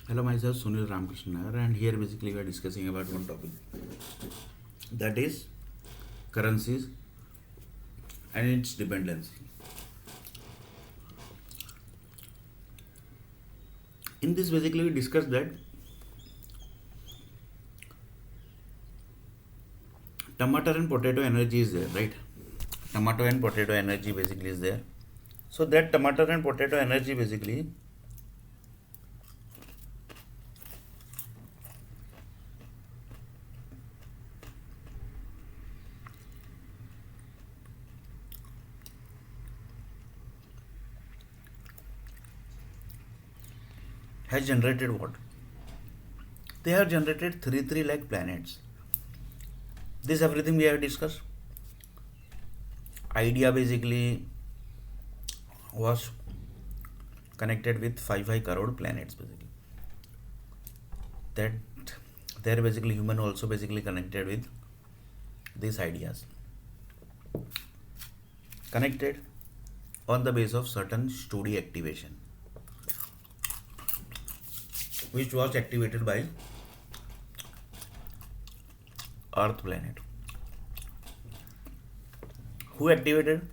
Hello, myself Sunil Ramakrishnan Nair, and here basically we are discussing about one topic, that is currencies and its dependency. In this, basically, we discussed that tomato and potato energy is there, right? Tomato and potato energy basically is there. So, that tomato and potato energy basically has generated what? They have generated 3 lakh planets. This everything we have discussed. Idea basically was connected with 5 crore planets basically. That they're basically human also basically connected with these ideas. Connected on the base of certain study activation, which was activated by Earth planet. Who activated?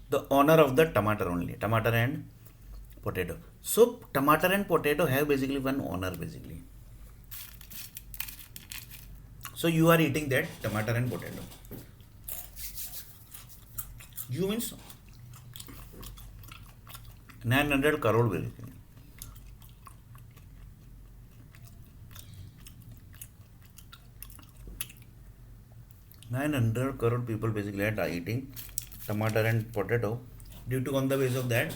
The owner of the tomato only, tomato and potato. So tomato and potato have basically one owner basically. So you are eating that tomato and potato. You means 900 crore basically. Nine hundred crore people basically are eating tomato and potato. Due to on the base of that,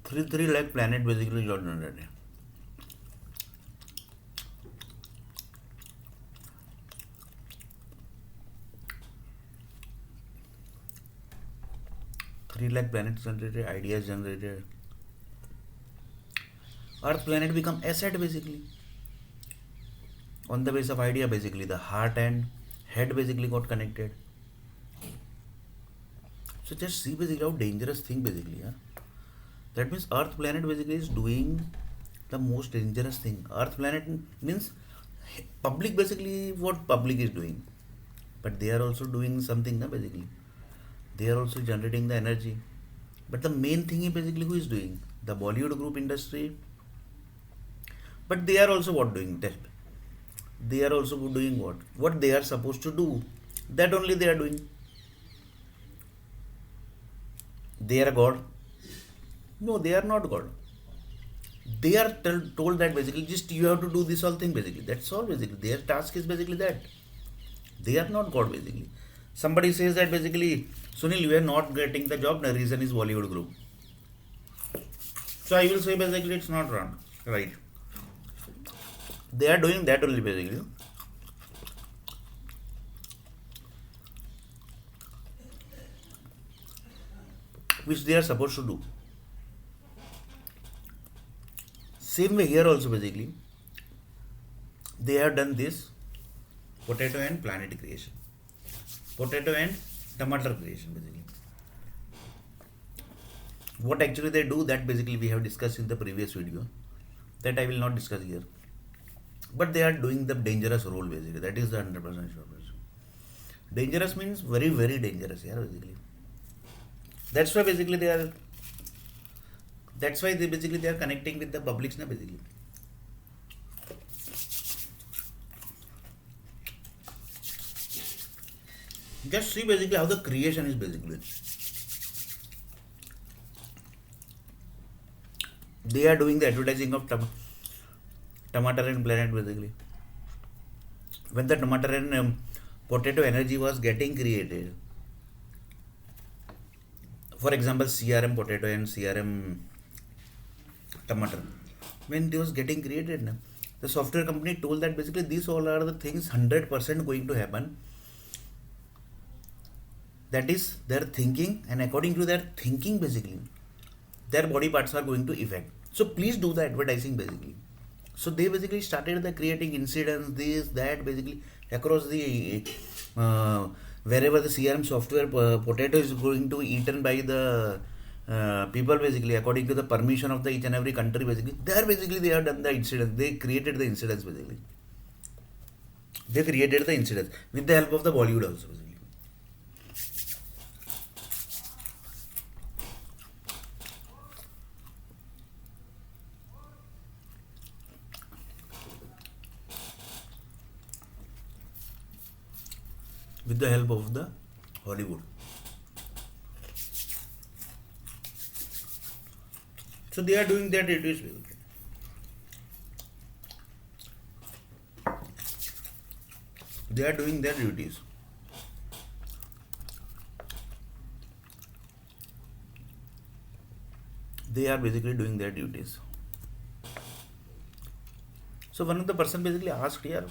3 lakh planet basically got generated. Three lakh planets generated, ideas generated. Earth planet become asset basically. On the base of idea basically, the heart and head basically got connected. So just see basically how dangerous thing basically. Yeah? That means Earth planet basically is doing the most dangerous thing. Earth planet means public basically what public is doing. But they are also doing something na, basically. They are also generating the energy. But the main thing is basically who is doing? The Bollywood group industry. But they are also what doing? Tell me. They are also doing what? What they are supposed to do. That only they are doing. They are God. No, they are not God. They are told that basically just you have to do this all thing basically. That's all basically. Their task is basically that. They are not God basically. Somebody says that basically, Sunil, you are not getting the job. The reason is Bollywood group. So I will say basically it's not wrong. Right. They are doing that only basically. Which they are supposed to do. Same way here also basically. They have done this potato and planet creation. Potato and tomato creation basically. What actually they do, that basically we have discussed in the previous video. That I will not discuss here. But they are doing the dangerous role basically. That is the 100% sure. Dangerous means very, very dangerous here basically. That's why basically they are. That's why they are connecting with the publics na basically. Just see basically how the creation is basically. They are doing the advertising of tomato and planet basically. When the tomato and potato energy was getting created, for example, CRM potato and CRM tomato, when it was getting created, the software company told that basically these all are the things 100% going to happen. That is their thinking, and according to their thinking basically, their body parts are going to affect. So please do the advertising basically. So they basically started the creating incidents, this, that basically across the wherever the CRM software potato is going to eaten by the people basically according to the permission of the each and every country basically, there basically they have done the incident, they created the incidents basically, they created the incidents with the help of the Bollywood also basically. With the help of the Hollywood. So they are doing their duties basically. They are doing their duties. They are basically doing their duties. So one of the person basically asked here,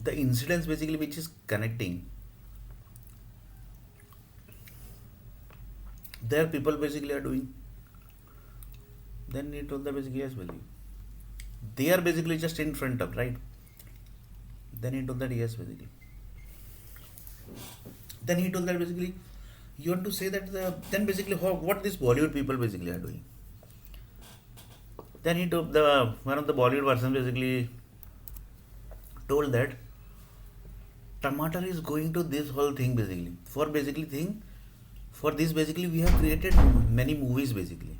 the incidents basically which is connecting, there people basically are doing. Then he told the basically yes basically. They are basically just in front of, right? Then he told that yes basically. Then he told that basically you want to say that then basically what these Bollywood people basically are doing. Then he told the one of the Bollywood person basically told that Tomato is going to this whole thing basically. For basically thing, for this basically we have created many movies basically.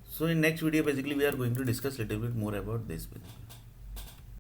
So in next video basically we are going to discuss little bit more about this basically.